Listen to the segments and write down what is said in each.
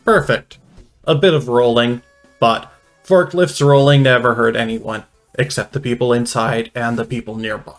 Perfect. A bit of rolling, but forklifts rolling never hurt anyone, except the people inside and the people nearby.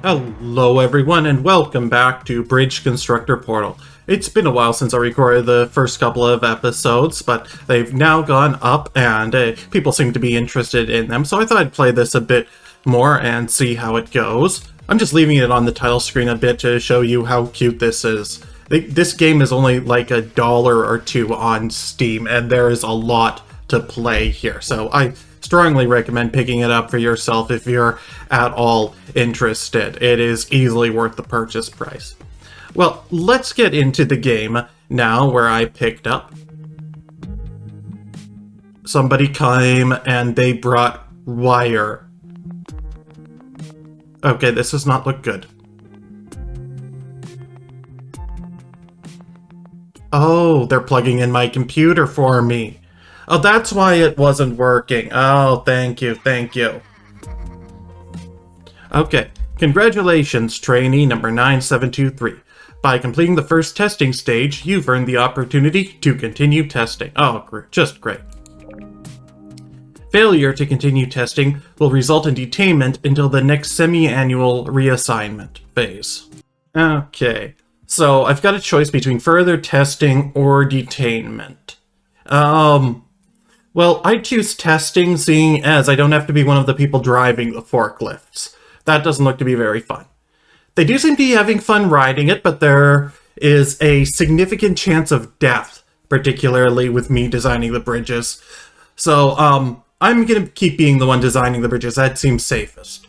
Hello everyone, and welcome back to Bridge Constructor Portal. It's been a while since I recorded the first couple of episodes, but they've now gone up and people seem to be interested in them, so I thought I'd play this a bit more and see how it goes. I'm just leaving it on the title screen a bit to show you how cute this is. This game is only like $1 or $2 on Steam, and there is a lot to play here, so I strongly recommend picking it up for yourself if you're at all interested. It is easily worth the purchase price. Well, let's get into the game now, where I picked up. Somebody came and they brought wire. Okay, this does not look good. Oh, they're plugging in my computer for me. Oh, that's why it wasn't working. Oh, thank you, thank you. Okay, congratulations, trainee number 9723. By completing the first testing stage, you've earned the opportunity to continue testing. Oh, just great. Failure to continue testing will result in detainment until the next semi-annual reassignment phase. Okay, so I've got a choice between further testing or detainment. Well, I choose testing, seeing as I don't have to be one of the people driving the forklifts. That doesn't look to be very fun. They do seem to be having fun riding it, but there is a significant chance of death, particularly with me designing the bridges. So, I'm gonna keep being the one designing the bridges. That seems safest.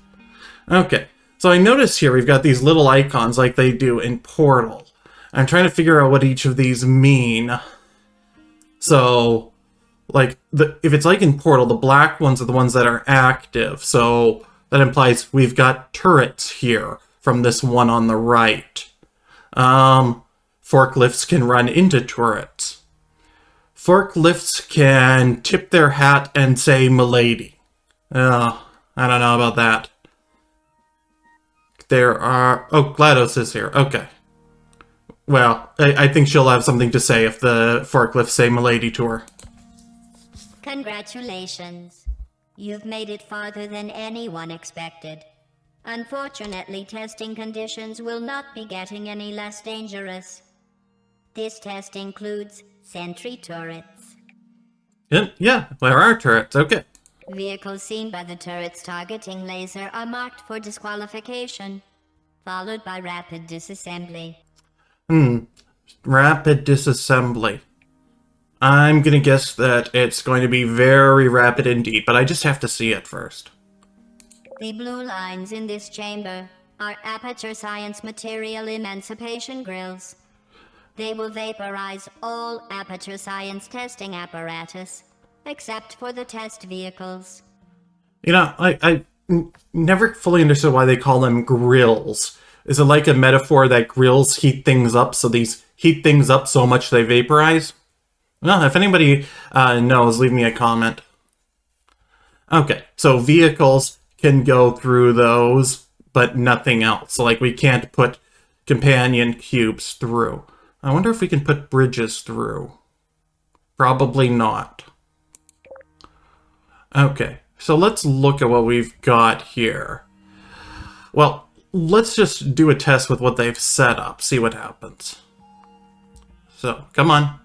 Okay, so I notice here we've got these little icons like they do in Portal. I'm trying to figure out what each of these mean. So, like, if it's like in Portal, the black ones are the ones that are active, so that implies we've got turrets here from this one on the right. Forklifts can run into turrets. Forklifts can tip their hat and say "Milady." Oh, I don't know about that. There are... Oh, GLaDOS is here. Okay. Well, I think she'll have something to say if the forklifts say "Milady" to her. Congratulations. You've made it farther than anyone expected. Unfortunately, testing conditions will not be getting any less dangerous. This test includes sentry turrets. Yeah, there are turrets, okay. Vehicles seen by the turret's targeting laser are marked for disqualification, followed by rapid disassembly. Rapid disassembly. I'm gonna guess that it's going to be very rapid indeed, but I just have to see it first. The blue lines in this chamber are Aperture Science Material Emancipation Grills. They will vaporize all Aperture Science testing apparatus, except for the test vehicles. You know, I never fully understood why they call them grills. Is it like a metaphor that grills heat things up, so these heat things up so much they vaporize? Well, if anybody knows, leave me a comment. Okay, so vehicles can go through those, but nothing else. So, like, we can't put companion cubes through. I wonder if we can put bridges through. Probably not. Okay, so let's look at what we've got here. Well, let's just do a test with what they've set up, see what happens. So, come on.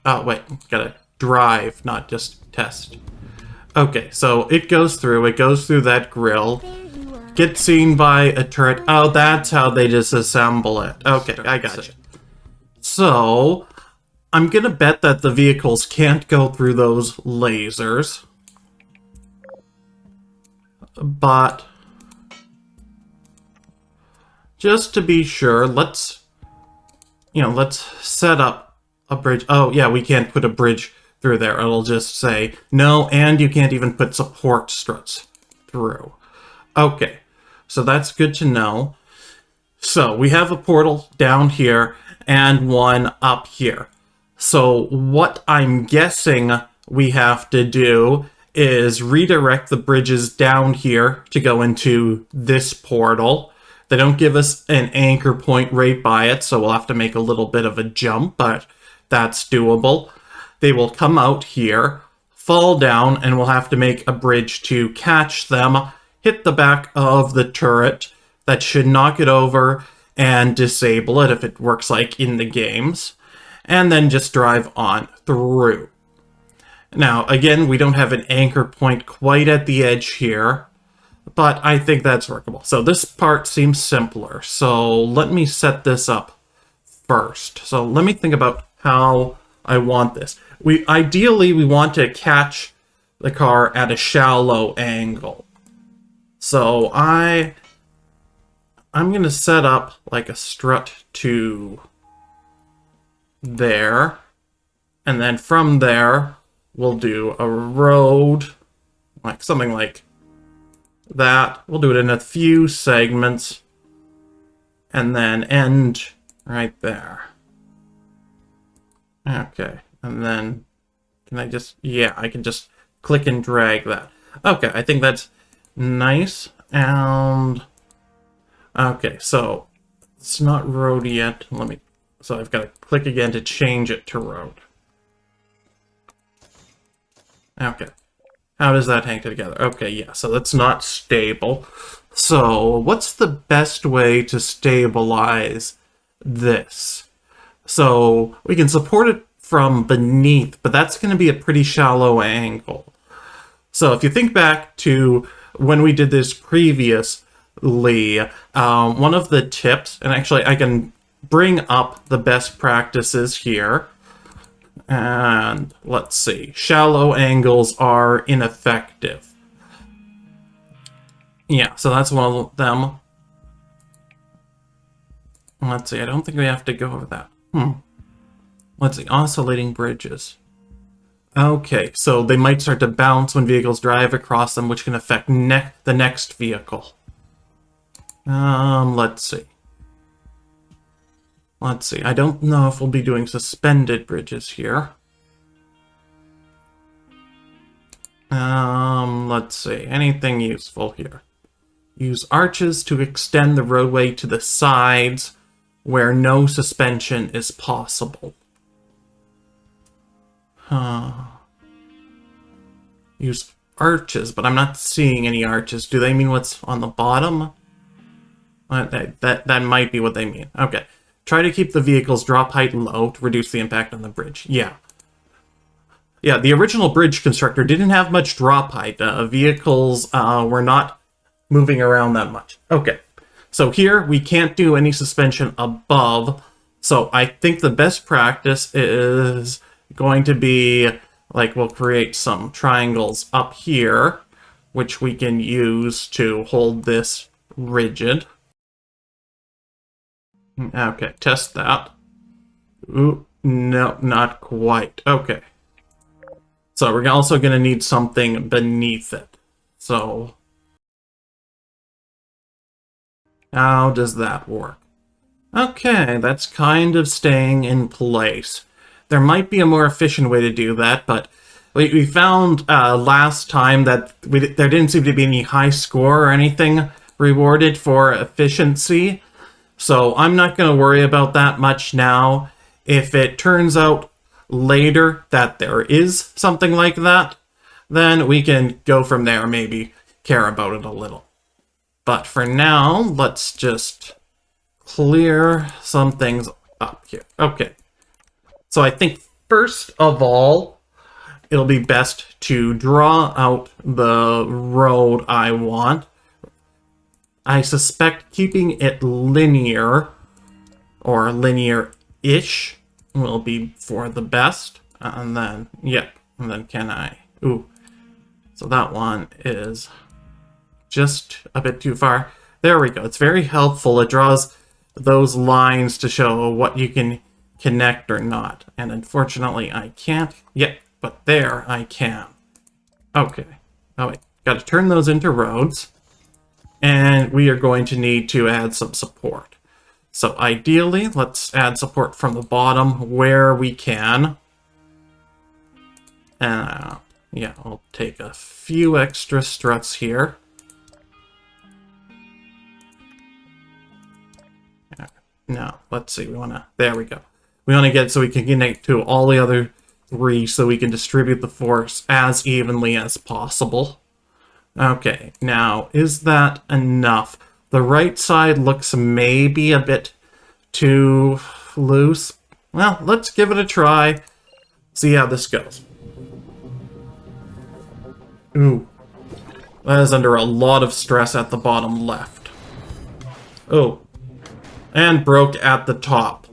Oh, wait, gotta drive, not just test. Okay, so it goes through that grill, gets seen by a turret. Oh, that's how they disassemble it. Okay, I got you. So, I'm gonna bet that the vehicles can't go through those lasers. But, just to be sure, let's set up a bridge. Oh, yeah, we can't put a bridge through there. It'll just say, no, and you can't even put support struts through. Okay, so that's good to know. So we have a portal down here and one up here. So what I'm guessing we have to do is redirect the bridges down here to go into this portal. They don't give us an anchor point right by it, so we'll have to make a little bit of a jump, but that's doable. They will come out here, fall down, and we'll have to make a bridge to catch them, hit the back of the turret. That should knock it over and disable it if it works like in the games, and then just drive on through. Now, again, we don't have an anchor point quite at the edge here, but I think that's workable. So this part seems simpler. So let me set this up first. So let me think about how I want this. Ideally, we want to catch the car at a shallow angle. So I'm going to set up like a strut to there. And then from there, we'll do a road, like something like that. We'll do it in a few segments. And then end right there. Okay. And then can I just, yeah, I can just click and drag that. Okay, I think that's nice. And okay, so it's not road yet. So I've got to click again to change it to road. Okay. How does that hang together? Okay, yeah, so that's not stable. So what's the best way to stabilize this? So we can support it from beneath, but that's going to be a pretty shallow angle. So if you think back to when we did this previously, one of the tips, and actually I can bring up the best practices here, and let's see, shallow angles are ineffective. Yeah, so that's one of them. Let's see, I don't think we have to go over that. Let's see, oscillating bridges. Okay, so they might start to bounce when vehicles drive across them, which can affect the next vehicle. Let's see. Let's see, I don't know if we'll be doing suspended bridges here. Let's see, anything useful here? Use arches to extend the roadway to the sides where no suspension is possible. Use arches, but I'm not seeing any arches. Do they mean what's on the bottom? That might be what they mean. Okay. Try to keep the vehicle's drop height low to reduce the impact on the bridge. Yeah. Yeah, the original bridge constructor didn't have much drop height. Vehicles were not moving around that much. Okay. So here, we can't do any suspension above. So I think the best practice is going to be, like, we'll create some triangles up here, which we can use to hold this rigid. Okay, test that. Ooh, no, not quite. Okay. So we're also going to need something beneath it. So how does that work? Okay, that's kind of staying in place. There might be a more efficient way to do that, but we found last time that there didn't seem to be any high score or anything rewarded for efficiency. So I'm not going to worry about that much now. If it turns out later that there is something like that, then we can go from there, maybe care about it a little. But for now, let's just clear some things up here. Okay. So I think first of all, it'll be best to draw out the road I want. I suspect keeping it linear, or linear-ish, will be for the best. And then, yep, and then can I? Ooh, so that one is just a bit too far. There we go. It's very helpful. It draws those lines to show what you can connect or not. And unfortunately, I can't yet, but there I can. Okay. Oh, wait. Got to turn those into roads. And we are going to need to add some support. So ideally, let's add support from the bottom where we can. Yeah, I'll take a few extra struts here. Now, let's see, there we go. We want to get so we can connect to all the other 3 so we can distribute the force as evenly as possible. Okay, now, is that enough? The right side looks maybe a bit too loose. Well, let's give it a try. See how this goes. Ooh. That is under a lot of stress at the bottom left. Oh. And broke at the top.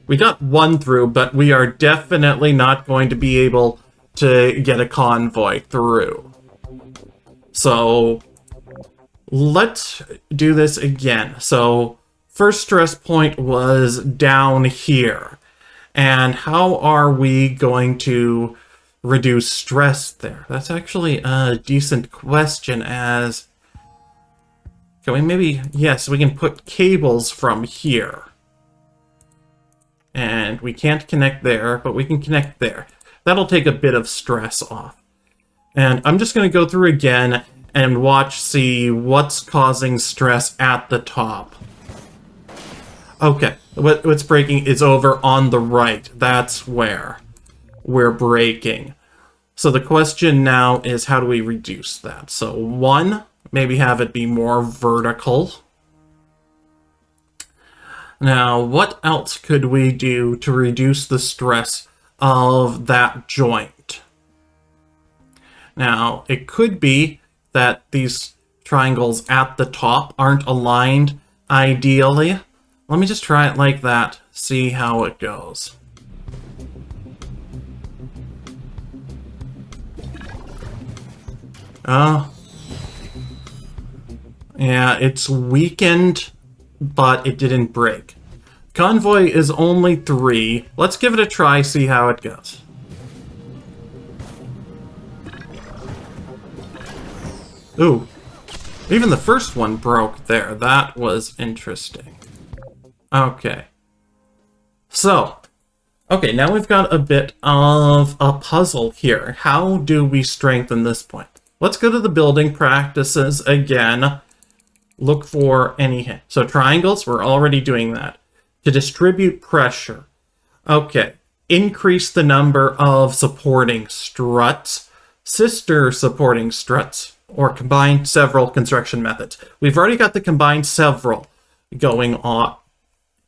We got 1 through, but we are definitely not going to be able to get a convoy through. So, let's do this again. So, first stress point was down here. And how are we going to reduce stress there? That's actually a decent question, as... Can we maybe... Yes, we can put cables from here. And we can't connect there, but we can connect there. That'll take a bit of stress off. And I'm just going to go through again and see what's causing stress at the top. Okay, what's breaking is over on the right. That's where we're breaking. So the question now is, how do we reduce that? So 1, maybe have it be more vertical. Now, what else could we do to reduce the stress of that joint? Now, it could be that these triangles at the top aren't aligned ideally. Let me just try it like that, see how it goes. Yeah, it's weakened, but it didn't break. Convoy is only 3. Let's give it a try, see how it goes. Ooh. Even the first one broke there. That was interesting. Okay. So. Okay, now we've got a bit of a puzzle here. How do we strengthen this point? Let's go to the building practices again. Look for any hint. So triangles, we're already doing that. To distribute pressure. Okay. Increase the number of supporting struts. Sister supporting struts. Or combine several construction methods. We've already got the combined several going on.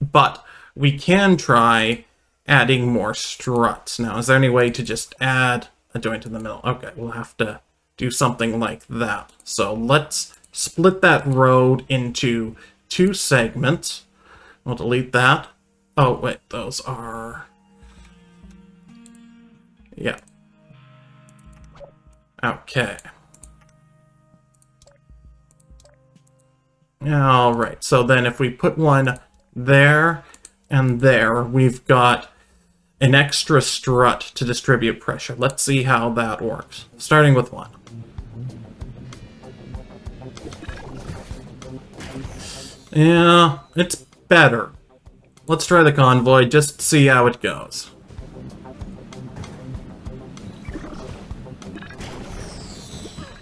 But we can try adding more struts. Now, is there any way to just add a joint in the middle? Okay, we'll have to do something like that. So let's split that road into 2 segments. We'll delete that. Oh, wait, those are... Yeah. Okay. Alright, so then if we put one there and there, we've got an extra strut to distribute pressure. Let's see how that works. Starting with 1. Yeah, it's better. Let's try the convoy, just see how it goes.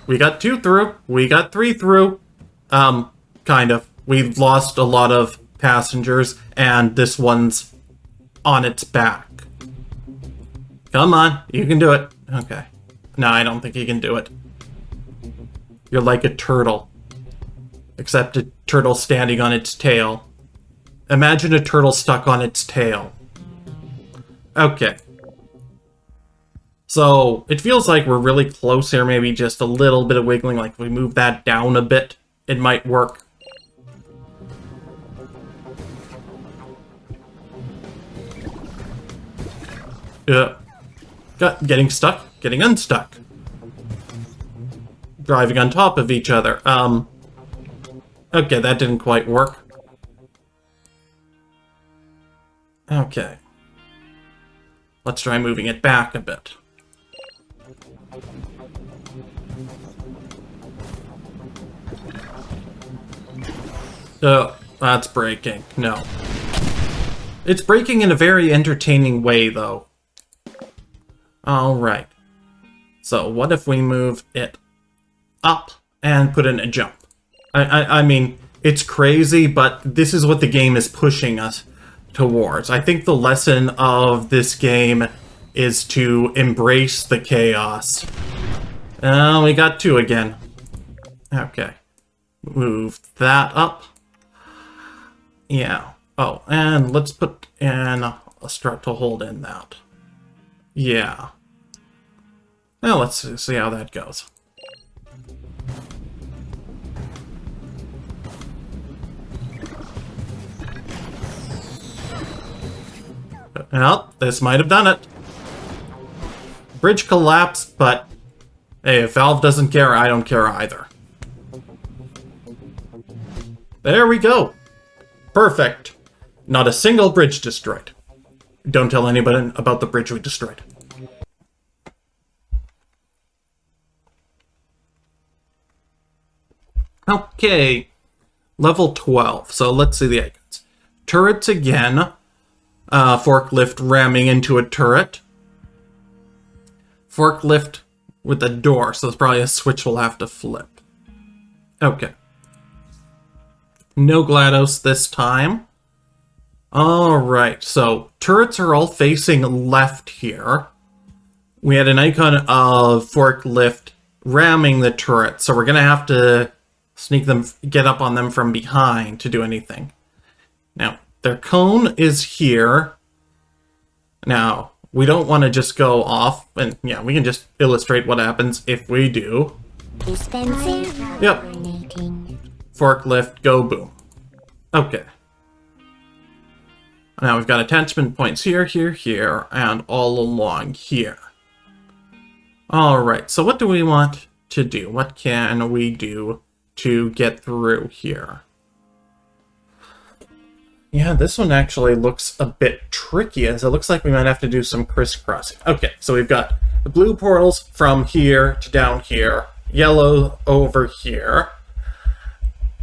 We got 2 through, we got 3 through. Kind of. We've lost a lot of passengers, and this one's on its back. Come on, you can do it. Okay. No, I don't think you can do it. You're like a turtle. Except a turtle standing on its tail. Imagine a turtle stuck on its tail. Okay. So, it feels like we're really close here, maybe just a little bit of wiggling, like if we move that down a bit, it might work. Getting stuck, getting unstuck. Driving on top of each other. Okay, that didn't quite work. Okay. Let's try moving it back a bit. Oh, that's breaking. No. It's breaking in a very entertaining way, though. Alright. So what if we move it up and put in a jump? I mean, it's crazy, but this is what the game is pushing us towards. I think the lesson of this game is to embrace the chaos. We got 2 again. Okay. Move that up. Yeah. Oh, and let's put in a strut to hold in that. Yeah. Well, let's see how that goes. Well, this might have done it. Bridge collapsed, but hey, if Valve doesn't care, I don't care either. There we go. Perfect. Not a single bridge destroyed. Don't tell anybody about the bridge we destroyed. Okay. Level 12. So let's see the icons. Turrets again. Forklift ramming into a turret. Forklift with a door, so there's probably a switch we'll have to flip. Okay. No GLaDOS this time. Alright, so turrets are all facing left here. We had an icon of forklift ramming the turret, so we're gonna have to sneak them, get up on them from behind to do anything. Now, their cone is here. Now, we don't want to just go off, and yeah, we can just illustrate what happens if we do. Yep. Forklift, go boom. Okay. Now we've got attachment points here, here, here, and all along here. Alright, so what do we want to do? What can we do to get through here? Yeah, this one actually looks a bit tricky, as it looks like we might have to do some crisscrossing. Okay, so we've got the blue portals from here to down here, yellow over here,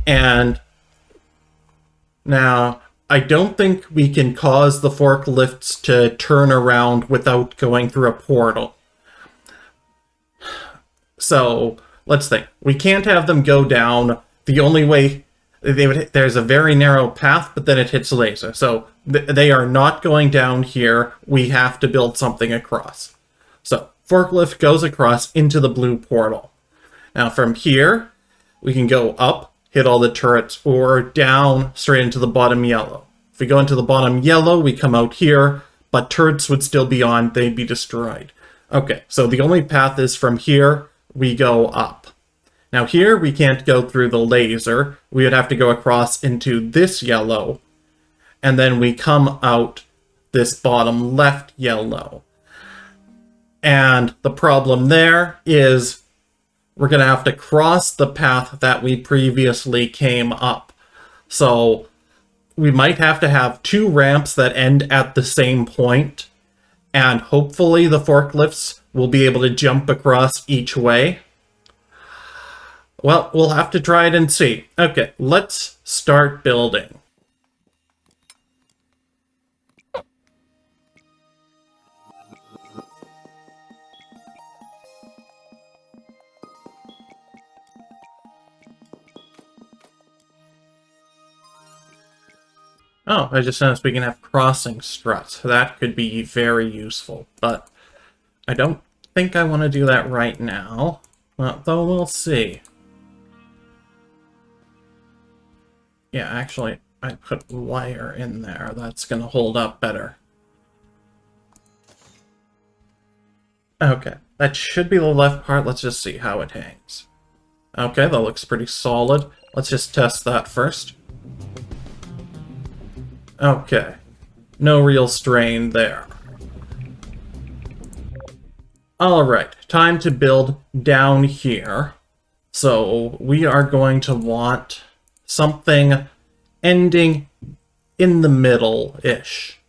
and now I don't think we can cause the forklifts to turn around without going through a portal. So, let's think. We can't have them go down. The only way there's a very narrow path, but then it hits laser. So they are not going down here. We have to build something across. So forklift goes across into the blue portal. Now from here, we can go up, hit all the turrets, or down straight into the bottom yellow. If we go into the bottom yellow, we come out here, but turrets would still be on. They'd be destroyed. Okay, so the only path is from here, we go up. Now here, we can't go through the laser. We would have to go across into this yellow, and then we come out this bottom left yellow. And the problem there is we're going to have to cross the path that we previously came up. So we might have to have 2 ramps that end at the same point, and hopefully the forklifts will be able to jump across each way. Well, we'll have to try it and see. Okay, let's start building. Oh, I just noticed we can have crossing struts. That could be very useful, but I don't think I want to do that right now. Though we'll see. Yeah, actually, I put wire in there. That's going to hold up better. Okay, that should be the left part. Let's just see how it hangs. Okay, that looks pretty solid. Let's just test that first. Okay, no real strain there. Alright, time to build down here. So we are going to want something ending in the middle-ish.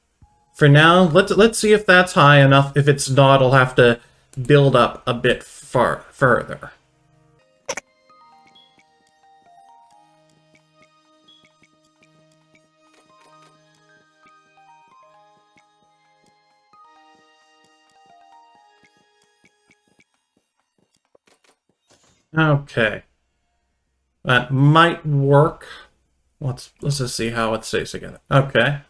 For now, let's see if that's high enough. If it's not, I'll have to build up a bit further. Okay. That might work. Let's just see how it stays together. Okay.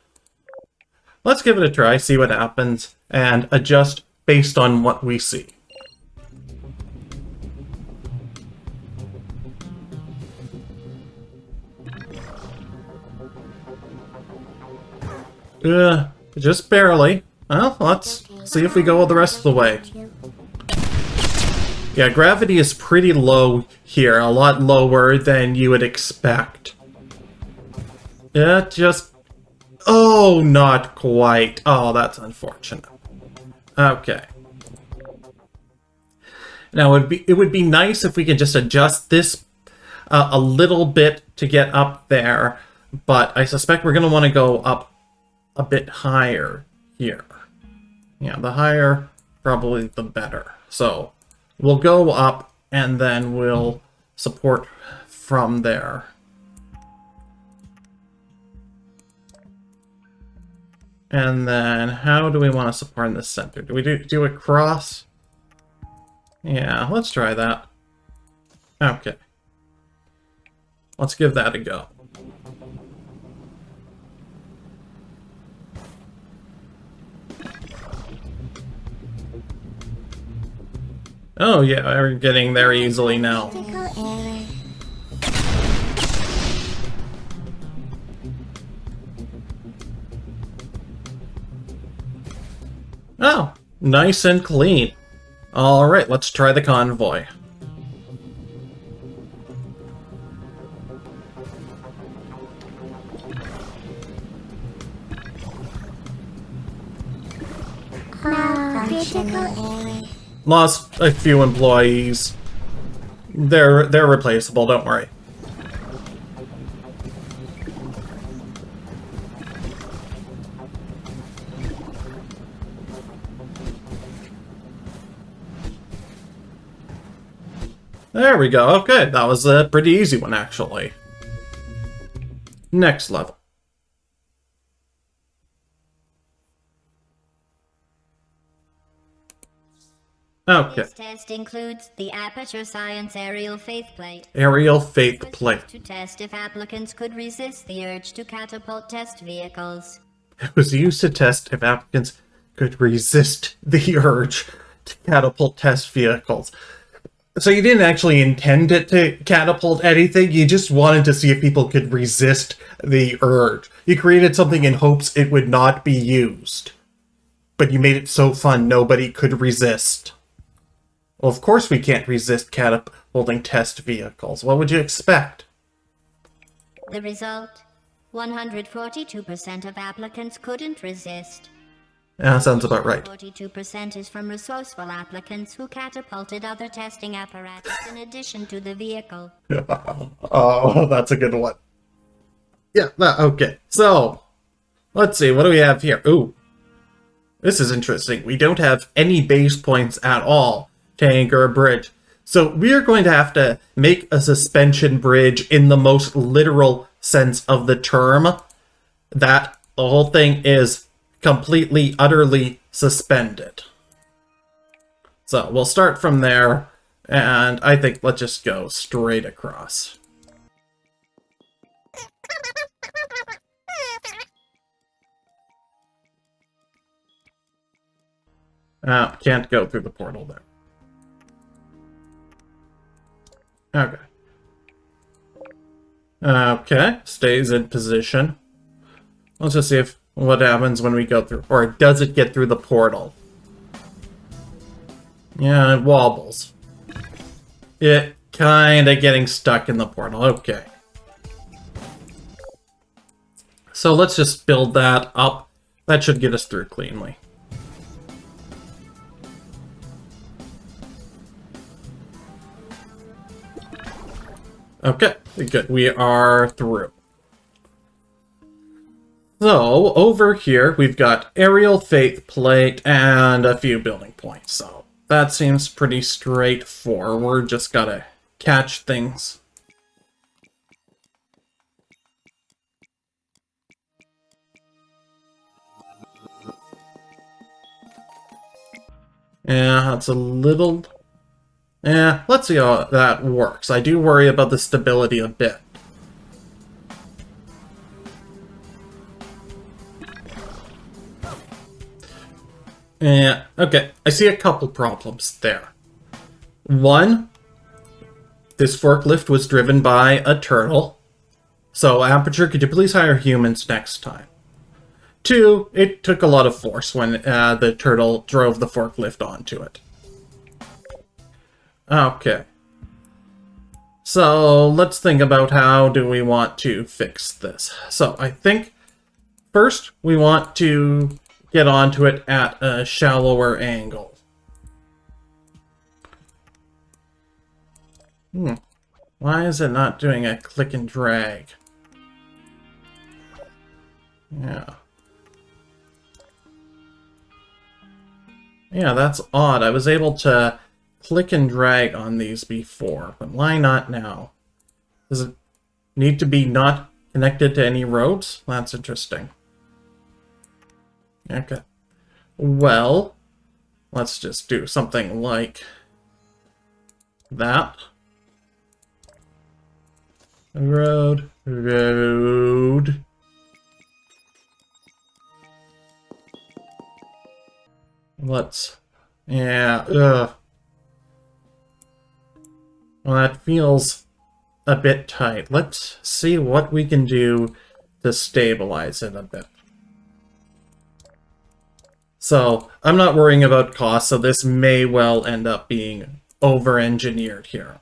Let's give it a try, see what happens, and adjust based on what we see. Just barely. Well, let's see if we go the rest of the way. Yeah, gravity is pretty low here, a lot lower than you would expect. Just... Oh, not quite. Oh, that's unfortunate. Okay. Now, it would be nice if we could just adjust this a little bit to get up there, but I suspect we're going to want to go up a bit higher here. Yeah, the higher, probably the better. So, we'll go up, and then we'll support from there. And then, how do we want to support in the center? Do we do a cross? Yeah, let's try that. Okay. Let's give that a go. Oh yeah, we're getting there easily now. Oh, nice and clean. Alright, let's try the convoy. Lost a few employees. They're replaceable, don't worry. There we go. Okay, that was a pretty easy one, actually. Next level. Okay. This test includes the Aperture Science Aerial Faith Plate. Aerial Faith Plate. To test if applicants could resist the urge to catapult test vehicles. It was used to test if applicants could resist the urge to catapult test vehicles. So you didn't actually intend it to catapult anything, you just wanted to see if people could resist the urge. You created something in hopes it would not be used. But you made it so fun nobody could resist. Well, of course we can't resist catapulting test vehicles. What would you expect? The result? 142% of applicants couldn't resist. Yeah, sounds about right. 42% is from resourceful applicants who catapulted other testing apparatus in addition to the vehicle. Oh, that's a good one. Yeah, okay. So, let's see, what do we have here? Ooh, this is interesting. We don't have any base points at all to anchor a bridge. So we're going to have to make a suspension bridge in the most literal sense of the term. That the whole thing is completely, utterly suspended. So we'll start from there, and I think let's just go straight across. Can't go through the portal there. Okay. Okay, stays in position. Let's just see if what happens when we go through, or does it get through the portal? Yeah, it wobbles. It kinda getting stuck in the portal. Okay. So let's just build that up. That should get us through cleanly. Okay, good. We are through. So, over here, we've got aerial faith plate and a few building points. So, that seems pretty straightforward. Just gotta catch things. Yeah, that's a little Yeah, let's see how that works. I do worry about the stability a bit. Yeah, okay. I see a couple problems there. One, this forklift was driven by a turtle. So, Aperture, could you please hire humans next time? Two, it took a lot of force when the turtle drove the forklift onto it. Okay. So, let's think about how do we want to fix this. So, I think first we want to get onto it at a shallower angle. Why is it not doing a click and drag? Yeah. Yeah, that's odd. I was able to click and drag on these before, but why not now? Does it need to be not connected to any roads? That's interesting. Okay. Well, let's just do something like that. Road. Yeah, ugh. Well, that feels a bit tight. Let's see what we can do to stabilize it a bit. So, I'm not worrying about cost, so this may well end up being over-engineered here.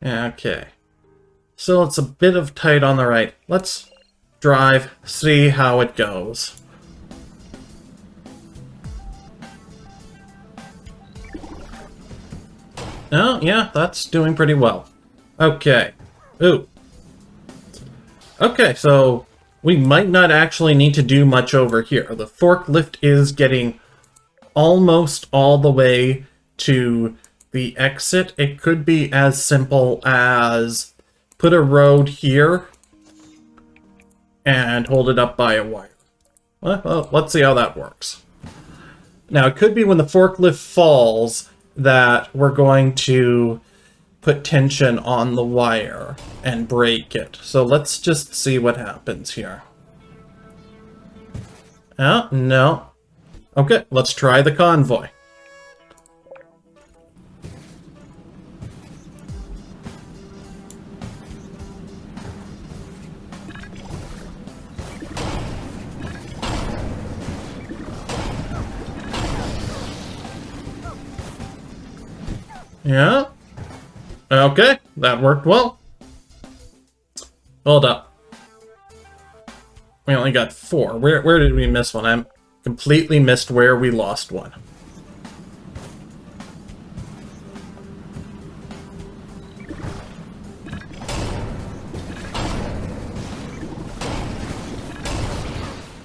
Okay. So it's a bit of tight on the right. Let's drive, see how it goes. Oh, yeah, that's doing pretty well. Okay. Ooh. Okay, so we might not actually need to do much over here. The forklift is getting almost all the way to the exit. It could be as simple as put a road here and hold it up by a wire. Well, let's see how that works. Now, it could be when the forklift falls that we're going to put tension on the wire and break it. So let's just see what happens here. Oh, no. Okay, let's try the convoy. Yeah. Okay, that worked well. Hold up. We only got 4. Where did we miss one? I completely missed where we lost one.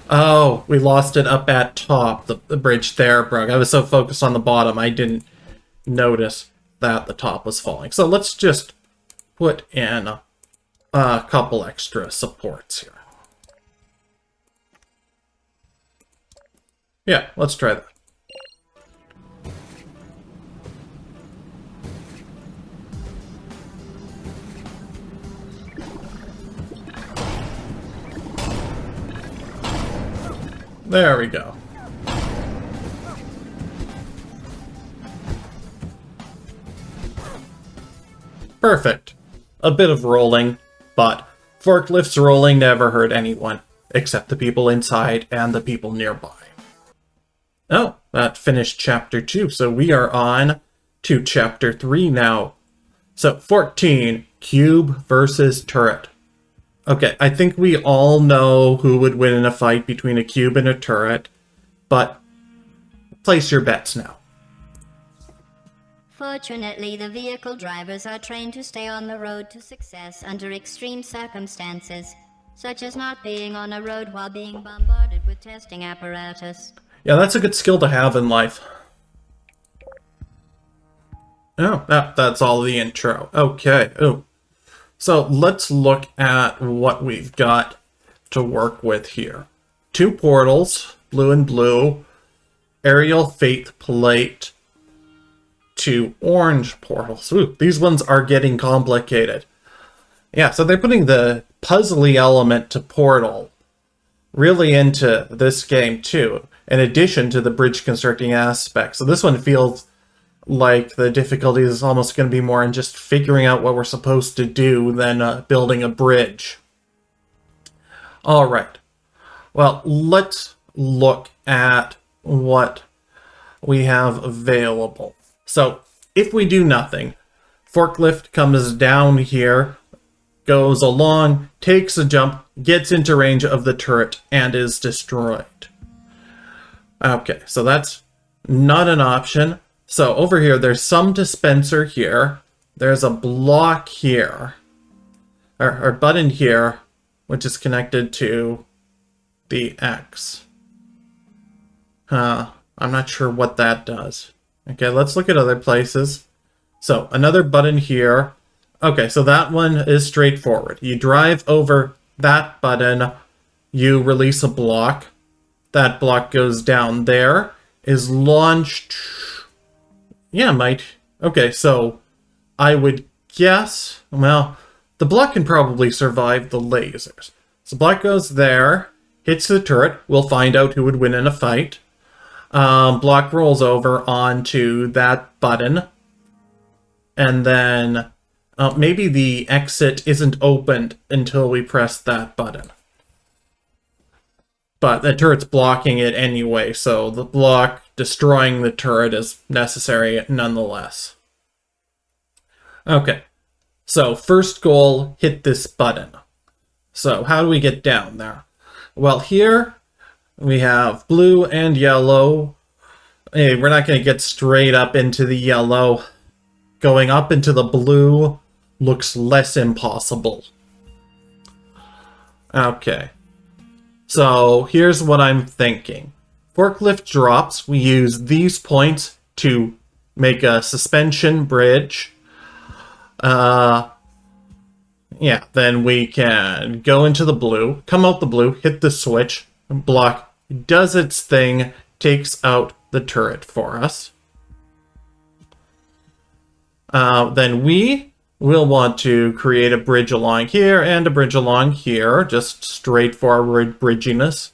Oh, we lost it up at top, the bridge there, Brooke. I was so focused on the bottom, I didn't notice that the top was falling. So let's just put in a couple extra supports here. Yeah, let's try that. There we go. Perfect. A bit of rolling, but forklifts rolling never hurt anyone, except the people inside and the people nearby. Oh, that finished chapter 2, so we are on to chapter 3 now. So, 14, cube versus turret. Okay, I think we all know who would win in a fight between a cube and a turret, but place your bets now. Fortunately, the vehicle drivers are trained to stay on the road to success under extreme circumstances, such as not being on a road while being bombarded with testing apparatus. Yeah, that's a good skill to have in life. Oh, that's all the intro. Okay. Oh. So let's look at what we've got to work with here. 2 portals, blue and blue, aerial faith plate to orange portals. Ooh, these ones are getting complicated. Yeah, so they're putting the puzzly element to portal really into this game too, in addition to the bridge constructing aspect. So this one feels like the difficulty is almost going to be more in just figuring out what we're supposed to do than building a bridge. All right. Well, let's look at what we have available. So if we do nothing, forklift comes down here, goes along, takes a jump, gets into range of the turret, and is destroyed. Okay, so that's not an option. So over here, there's some dispenser here. There's a block here, or button here, which is connected to the X. I'm not sure what that does. Okay, let's look at other places. So another button here. Okay, so that one is straightforward. You drive over that button, you release a block. That block goes down there, is launched. Yeah, might. Okay, so I would guess, well, the block can probably survive the lasers. So block goes there, hits the turret. We'll find out who would win in a fight. Block rolls over onto that button. And then maybe the exit isn't opened until we press that button. But the turret's blocking it anyway, so the block destroying the turret is necessary nonetheless. Okay, so first goal, hit this button. So how do we get down there? Well, here we have blue and yellow. Hey, we're not going to get straight up into the yellow. Going up into the blue looks less impossible. Okay. So here's what I'm thinking. Forklift drops. We use these points to make a suspension bridge. Yeah, then we can go into the blue, come out the blue, hit the switch, block does its thing, takes out the turret for us. Then we will want to create a bridge along here and a bridge along here, just straightforward bridginess.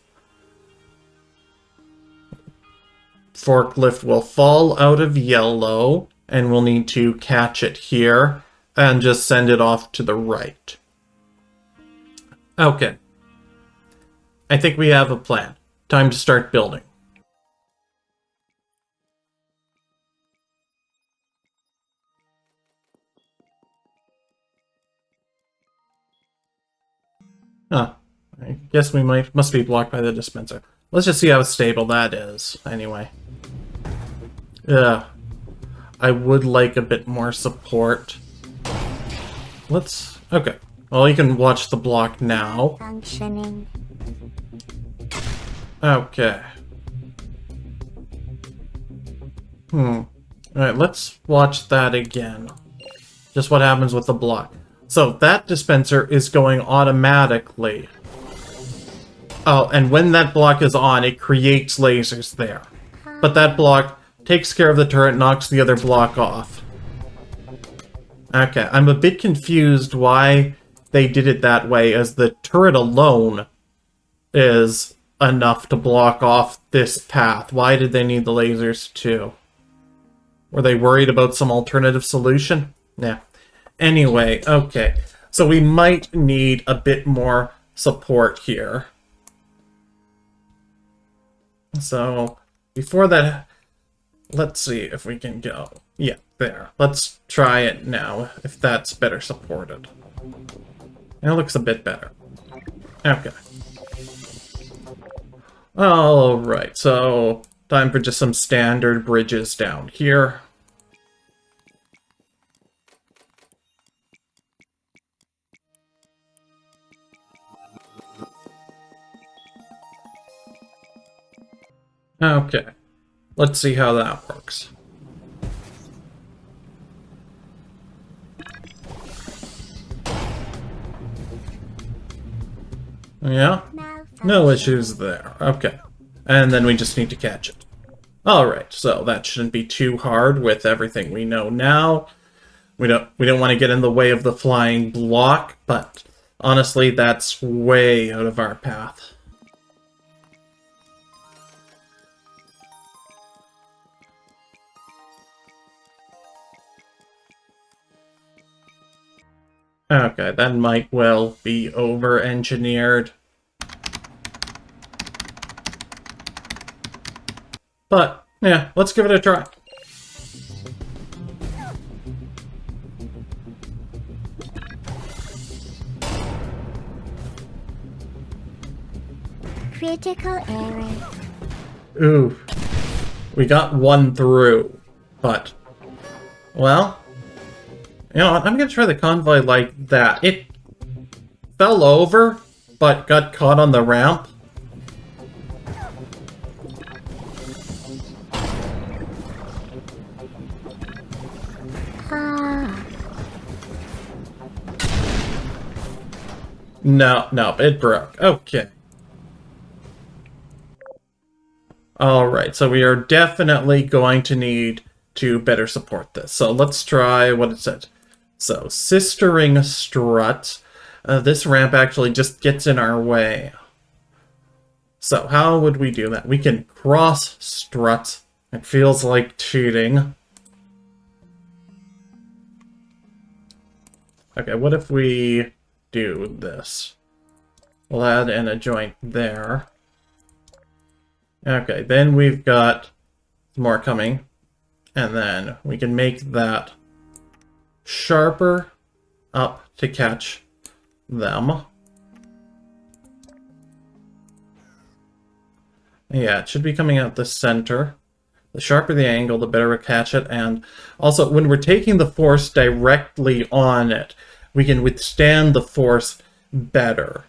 Forklift will fall out of yellow, and we'll need to catch it here and just send it off to the right. Okay. I think we have a plan. Time to start building. Huh. I guess we must be blocked by the dispenser. Let's just see how stable that is, anyway. Yeah. I would like a bit more support. Okay. Well, you can watch the block now. Functioning. Okay. Alright, let's watch that again. Just what happens with the block. So that dispenser is going automatically. Oh, and when that block is on, it creates lasers there. But that block takes care of the turret, knocks the other block off. Okay, I'm a bit confused why they did it that way, as the turret alone is enough to block off this path. Why did they need the lasers too? Were they worried about some alternative solution? Yeah. Anyway, okay. So we might need a bit more support here. So, before that, let's see if we can go. Yeah, there. Let's try it now, if that's better supported. It looks a bit better. Okay. Alright, so time for just some standard bridges down here. Okay, let's see how that works. Yeah, no issues there. Okay, And then we just need to catch it. Alright, so that shouldn't be too hard with everything we know now. We don't want to get in the way of the flying block, but honestly, that's way out of our path. Okay, that might well be over-engineered. But, yeah, let's give it a try. Critical error. Ooh. We got one through, but... Well... You know what, I'm gonna try the convoy like that. It fell over, but got caught on the ramp. No, it broke. Okay. Alright, so we are definitely going to need to better support this. So let's try what it said. So, sistering strut. This ramp actually just gets in our way. So, how would we do that? We can cross strut. It feels like cheating. Okay, what if we do this? We'll add in a joint there. Okay, then we've got more coming. And then we can make that sharper up to catch them. Yeah, it should be coming out the center. The sharper the angle, the better we catch it. And also, when we're taking the force directly on it, we can withstand the force better.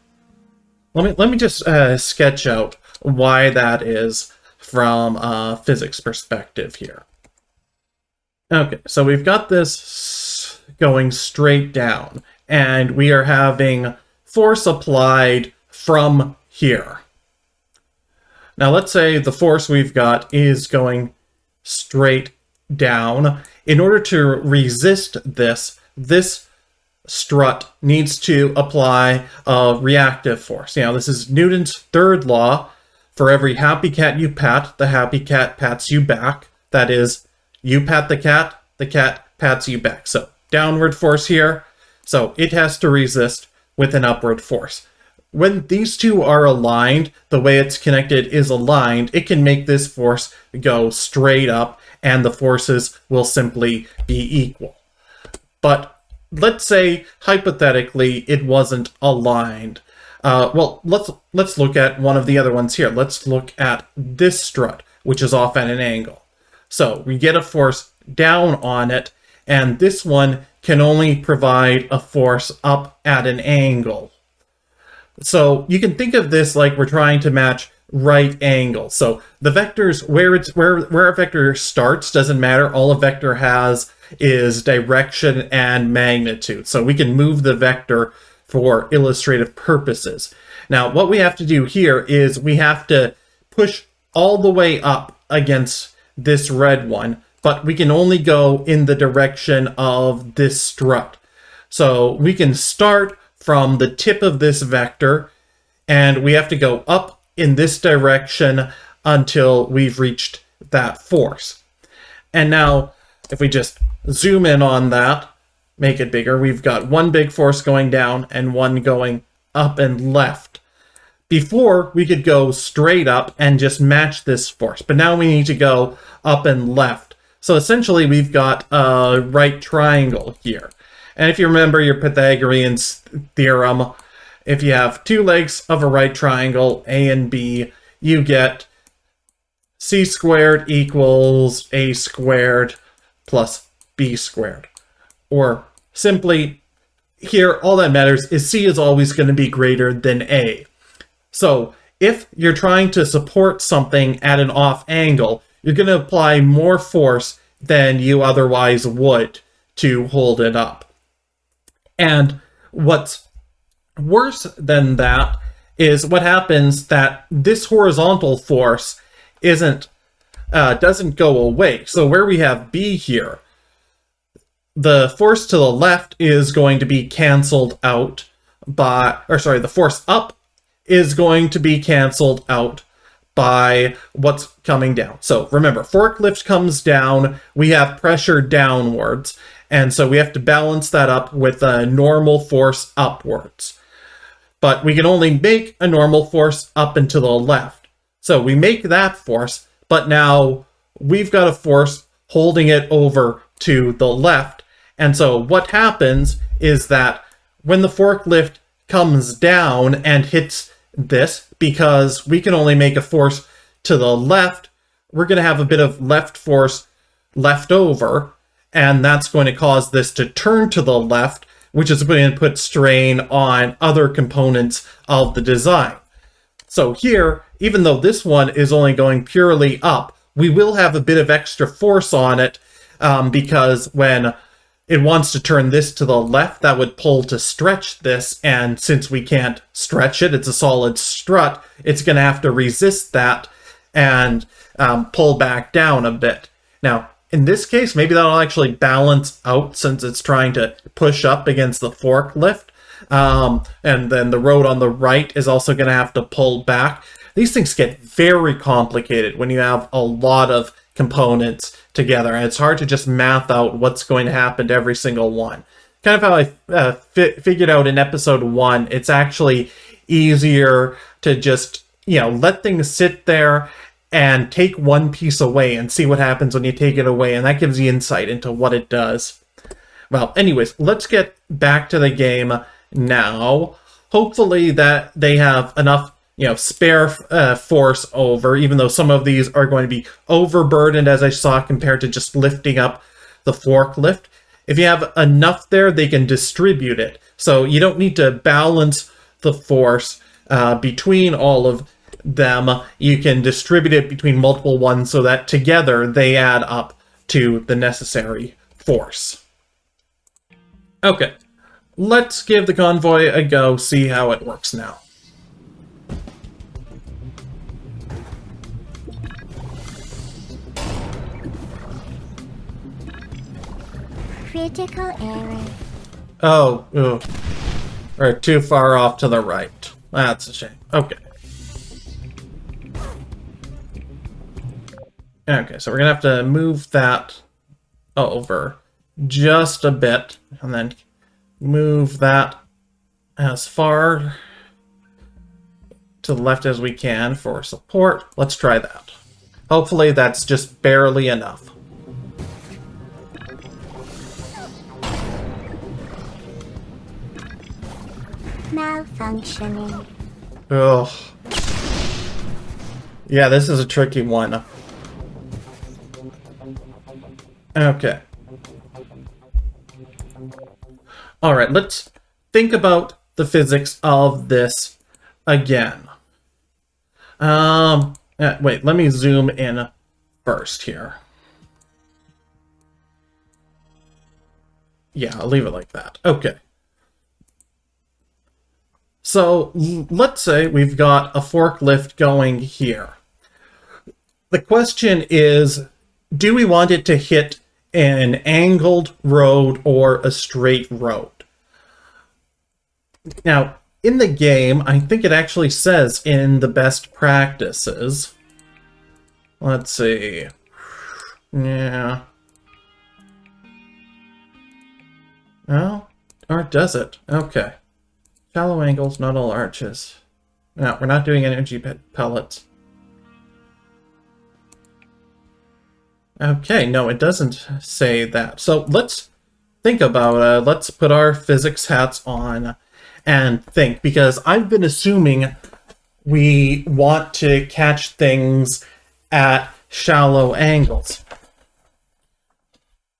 Let me just sketch out why that is from a physics perspective here. Okay, so we've got this going straight down, and we are having force applied from here. Now let's say the force we've got is going straight down. In order to resist this strut needs to apply a reactive force. You know, this is Newton's third law. For every happy cat you pat, the happy cat pats you back. That is, you pat the cat pats you back. So, downward force here. So, it has to resist with an upward force. When these two are aligned, the way it's connected is aligned, it can make this force go straight up, and the forces will simply be equal. But let's say, hypothetically, it wasn't aligned. Well, let's look at one of the other ones here. Let's look at this strut, which is off at an angle. So we get a force down on it, and this one can only provide a force up at an angle. So you can think of this like we're trying to match right angles. So the vectors, where a vector starts doesn't matter. All a vector has is direction and magnitude. So we can move the vector for illustrative purposes. Now, what we have to do here is we have to push all the way up against this red one, but we can only go in the direction of this strut. So we can start from the tip of this vector, and we have to go up in this direction until we've reached that force. And now, if we just zoom in on that, make it bigger, we've got one big force going down and one going up and left. Before, we could go straight up and just match this force, but now we need to go up and left. So essentially, we've got a right triangle here. And if you remember your Pythagorean theorem, if you have two legs of a right triangle, A and B, you get c squared equals a squared plus b squared. Or simply, here, all that matters is c is always going to be greater than a. So if you're trying to support something at an off angle, you're going to apply more force than you otherwise would to hold it up. And what's worse than that is what happens that this horizontal force doesn't go away. So where we have B here, the force to the left is going to be canceled out by, the force up is going to be canceled out by what's coming down. So remember, forklift comes down, we have pressure downwards, and so we have to balance that up with a normal force upwards. But we can only make a normal force up and to the left. So we make that force, but now we've got a force holding it over to the left. And so what happens is that when the forklift comes down and hits this, because we can only make a force to the left, we're going to have a bit of left force left over, and that's going to cause this to turn to the left, which is going to put strain on other components of the design. So here, even though this one is only going purely up, we will have a bit of extra force on it, because when it wants to turn this to the left, that would pull to stretch this, and since we can't stretch it, it's a solid strut, it's going to have to resist that and pull back down a bit. Now, in this case, maybe that'll actually balance out since it's trying to push up against the forklift, and then the road on the right is also going to have to pull back. These things get very complicated when you have a lot of components together, and it's hard to just math out what's going to happen to every single one. Kind of how I figured out in episode 1, it's actually easier to just, let things sit there and take one piece away and see what happens when you take it away, and that gives you insight into what it does. Well, anyways, let's get back to the game now. Hopefully that they have enough spare force over, even though some of these are going to be overburdened, as I saw, compared to just lifting up the forklift. If you have enough there, they can distribute it. So you don't need to balance the force between all of them. You can distribute it between multiple ones so that together they add up to the necessary force. Okay, let's give the convoy a go, see how it works now. Critical error. Oh, we're too far off to the right. That's a shame. Okay. Okay, so we're gonna have to move that over just a bit, and then move that as far to the left as we can for support. Let's try that. Hopefully that's just barely enough. Malfunctioning. Ugh. Yeah, this is a tricky one. Okay. Alright, let's think about the physics of this again. Wait, let me zoom in first here. Yeah, I'll leave it like that. Okay. So, let's say we've got a forklift going here. The question is, do we want it to hit an angled road or a straight road? Now, in the game, I think it actually says in the best practices. Let's see. Yeah. No? Or does it? Okay. Shallow angles, not all arches. No, we're not doing energy pellets. Okay, no, it doesn't say that. So let's think about it. Let's put our physics hats on and think, because I've been assuming we want to catch things at shallow angles.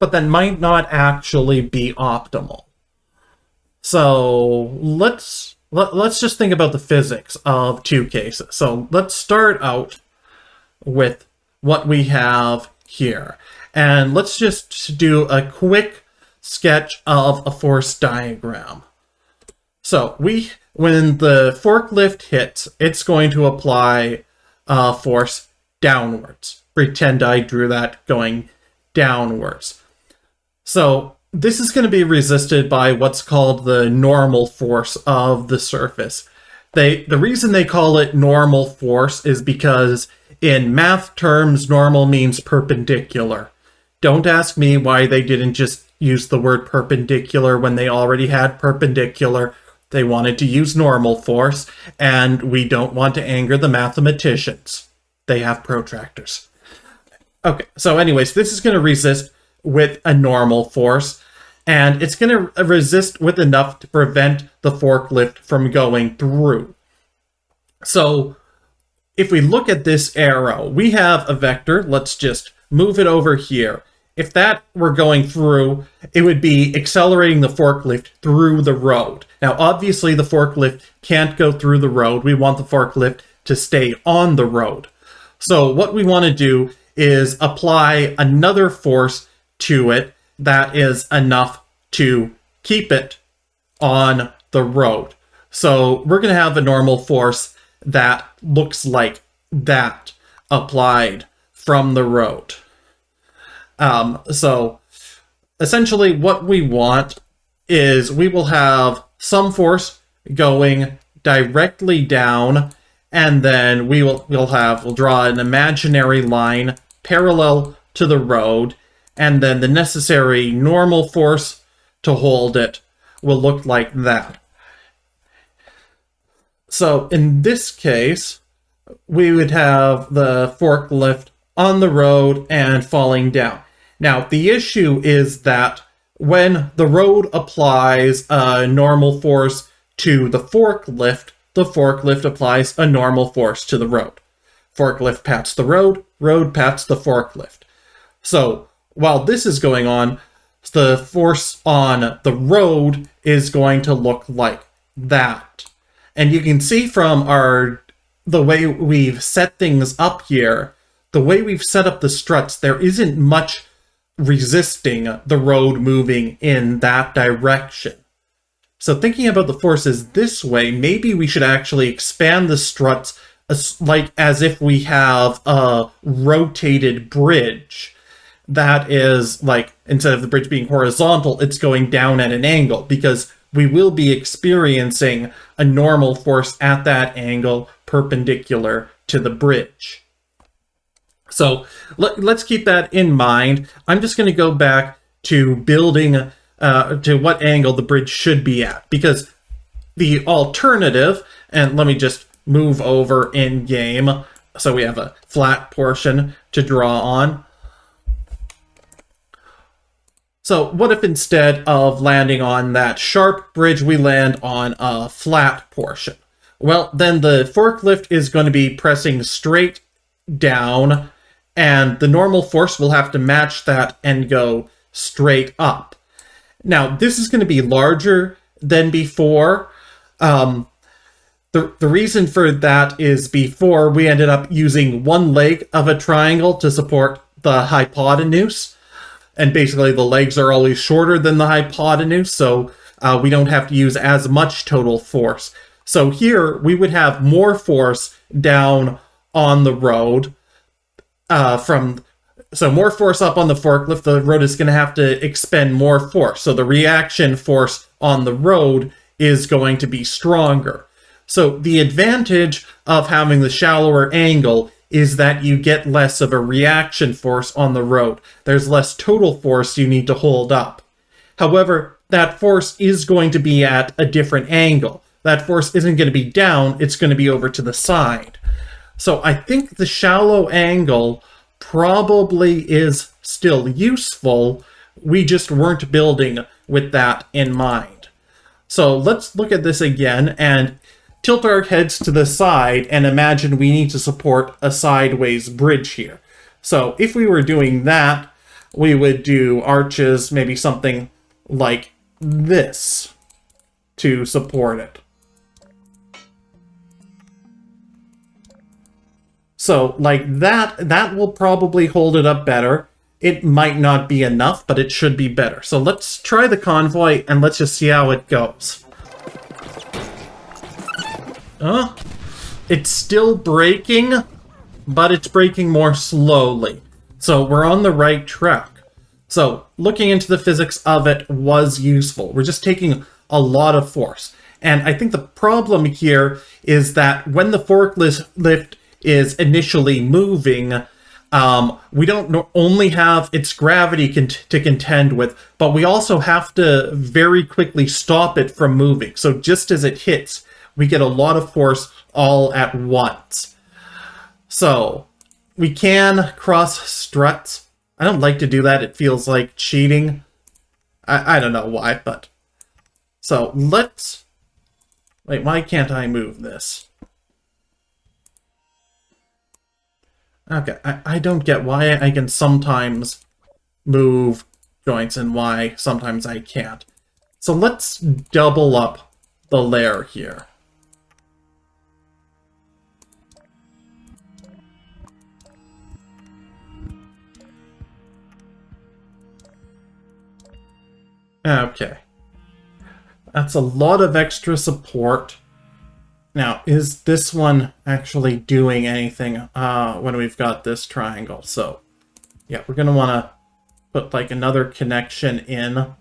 But that might not actually be optimal. So let's just think about the physics of two cases. So let's start out with what we have here. And let's just do a quick sketch of a force diagram. So when the forklift hits, it's going to apply force downwards. Pretend I drew that going downwards. So this is going to be resisted by what's called the normal force of the surface. The reason they call it normal force is because in math terms, normal means perpendicular. Don't ask me why they didn't just use the word perpendicular when they already had perpendicular. They wanted to use normal force, and we don't want to anger the mathematicians. They have protractors. Okay, so anyways, this is going to resist with a normal force, and it's going to resist with enough to prevent the forklift from going through. So if we look at this arrow, we have a vector. Let's just move it over here. If that were going through, it would be accelerating the forklift through the road. Now, obviously, the forklift can't go through the road. We want the forklift to stay on the road. So what we want to do is apply another force to it that is enough to keep it on the road. So we're going to have a normal force that looks like that applied from the road. So essentially what we want is we will have some force going directly down, and then we'll draw an imaginary line parallel to the road, and then the necessary normal force to hold it will look like that. So in this case, we would have the forklift on the road and falling down. Now, the issue is that when the road applies a normal force to the forklift applies a normal force to the road. Forklift pats the road, road pats the forklift. So while this is going on, the force on the road is going to look like that. And you can see from the way we've set things up here, the way we've set up the struts, there isn't much resisting the road moving in that direction. So thinking about the forces this way, maybe we should actually expand the struts as if we have a rotated bridge. That is, like, instead of the bridge being horizontal, it's going down at an angle, because we will be experiencing a normal force at that angle perpendicular to the bridge. So let's keep that in mind. I'm just going to go back to building to what angle the bridge should be at, because the alternative, and let me just move over in game so we have a flat portion to draw on. So what if instead of landing on that sharp bridge, we land on a flat portion? Well, then the forklift is going to be pressing straight down, and the normal force will have to match that and go straight up. Now, this is going to be larger than before. The reason for that is before we ended up using one leg of a triangle to support the hypotenuse. And basically the legs are always shorter than the hypotenuse, so we don't have to use as much total force. So here we would have more force down on the road so more force up on the forklift. The road is going to have to expend more force. So the reaction force on the road is going to be stronger. So the advantage of having the shallower angle is that you get less of a reaction force on the road. There's less total force you need to hold up. However, that force is going to be at a different angle. That force isn't going to be down, it's going to be over to the side. So I think the shallow angle probably is still useful. We just weren't building with that in mind. So let's look at this again and tilt our heads to the side and imagine we need to support a sideways bridge here. So if we were doing that, we would do arches, maybe something like this to support it. So like that will probably hold it up better. It might not be enough, but it should be better. So let's try the convoy and let's just see how it goes. It's still braking, but it's braking more slowly. So we're on the right track. So looking into the physics of it was useful. We're just taking a lot of force. And I think the problem here is that when the forklift is initially moving, we don't only have its gravity to contend with, but we also have to very quickly stop it from moving. So just as it hits, we get a lot of force all at once. So we can cross struts. I don't like to do that. It feels like cheating. I don't know why, but... So let's... Wait, why can't I move this? Okay, I don't get why I can sometimes move joints and why sometimes I can't. So let's double up the layer here. Okay. That's a lot of extra support. Now, is this one actually doing anything when we've got this triangle? So, yeah, we're going to want to put like another connection in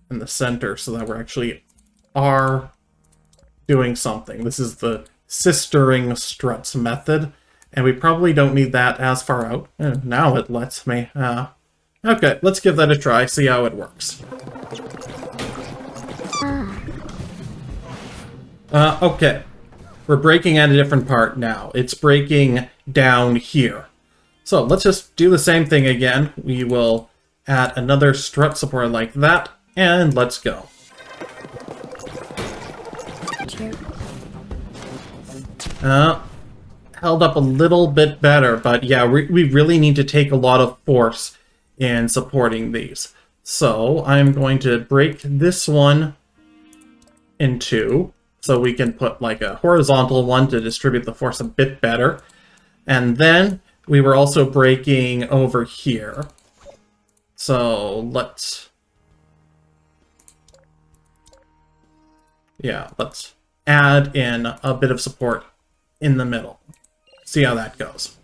the center so that we're actually are doing something. This is the sistering struts method, and we probably don't need that as far out. Now it lets me. Okay, let's give that a try, see how it works. Okay. We're braking at a different part now. It's braking down here. So let's just do the same thing again. We will add another strut support like that, and let's go. Held up a little bit better, but yeah, we really need to take a lot of force in supporting these. So I'm going to break this one in two, so we can put like a horizontal one to distribute the force a bit better. And then we were also breaking over here. So let's add in a bit of support in the middle. See how that goes.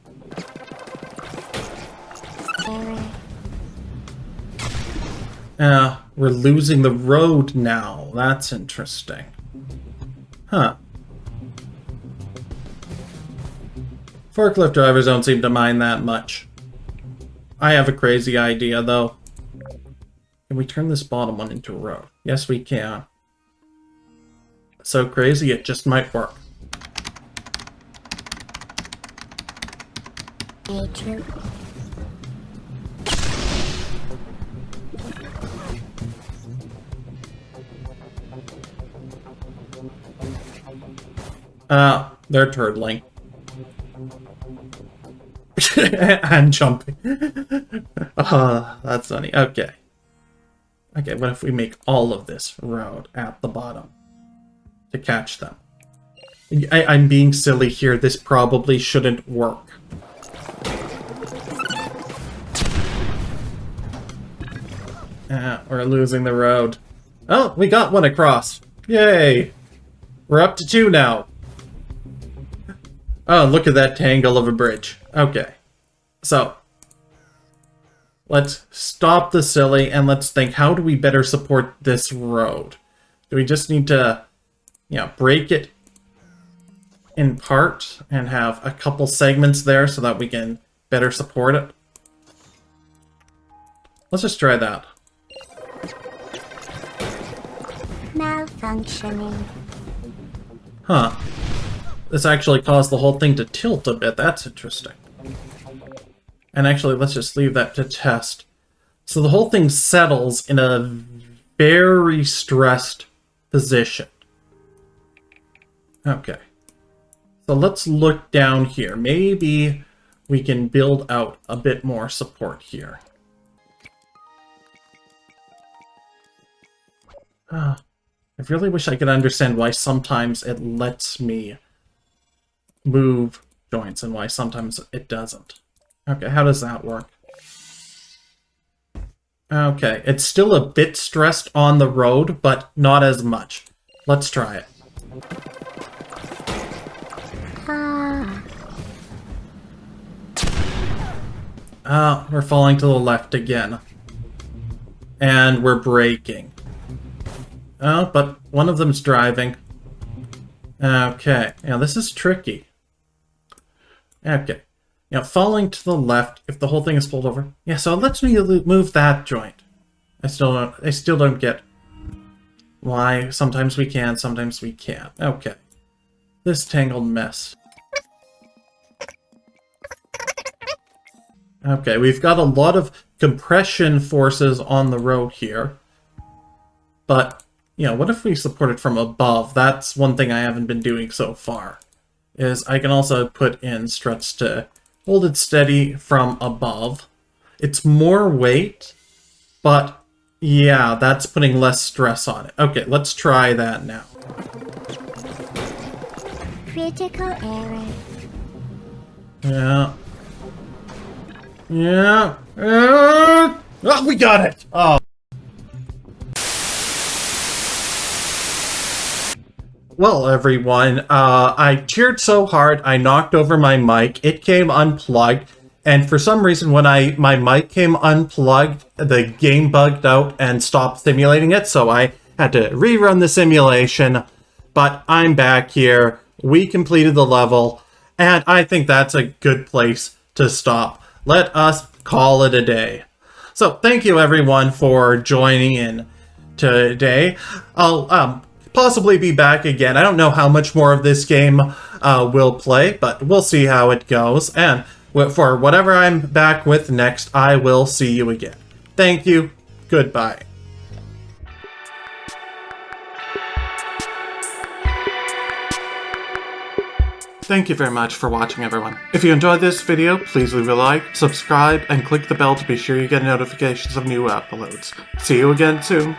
We're losing the road now. That's interesting. Huh. Forklift drivers don't seem to mind that much. I have a crazy idea, though. Can we turn this bottom one into a road? Yes, we can. So crazy, it just might work. True. They're turtling. And jumping. That's funny. Okay. Okay, what if we make all of this road at the bottom to catch them? I'm being silly here. This probably shouldn't work. We're losing the road. Oh, we got one across. Yay! We're up to 2 now. Oh, look at that tangle of a bridge. Okay. So, let's stop the silly and let's think, how do we better support this road? Do we just need to, break it in part and have a couple segments there so that we can better support it? Let's just try that. Malfunctioning. Huh. This actually caused the whole thing to tilt a bit. That's interesting. And actually, let's just leave that to test. So the whole thing settles in a very stressed position. Okay. So let's look down here. Maybe we can build out a bit more support here. I really wish I could understand why sometimes it lets me move joints and why sometimes it doesn't. Okay, how does that work? Okay, it's still a bit stressed on the road, but not as much. Let's try it. We're falling to the left again. And we're braking. Oh, but one of them's driving. Okay. Yeah, this is tricky. Okay. Now, falling to the left, if the whole thing is pulled over. Yeah, so let's move that joint. I still don't get why sometimes we can, sometimes we can't. Okay. This tangled mess. Okay, we've got a lot of compression forces on the road here. But, you know, what if we support it from above? That's one thing I haven't been doing so far. Is I can also put in struts to hold it steady from above. It's more weight, but yeah, that's putting less stress on it. Okay, let's try that now. Critical error. Yeah. Yeah. Oh, we got it! Oh. Well, everyone, I cheered so hard, I knocked over my mic, it came unplugged, and for some reason when my mic came unplugged, the game bugged out and stopped simulating it, so I had to rerun the simulation, but I'm back here, we completed the level, and I think that's a good place to stop. Let us call it a day. So, thank you everyone for joining in today. I'll, possibly be back again. I don't know how much more of this game we'll play, but we'll see how it goes. And for whatever I'm back with next, I will see you again. Thank you. Goodbye. Thank you very much for watching, everyone. If you enjoyed this video, please leave a like, subscribe, and click the bell to be sure you get notifications of new uploads. See you again soon.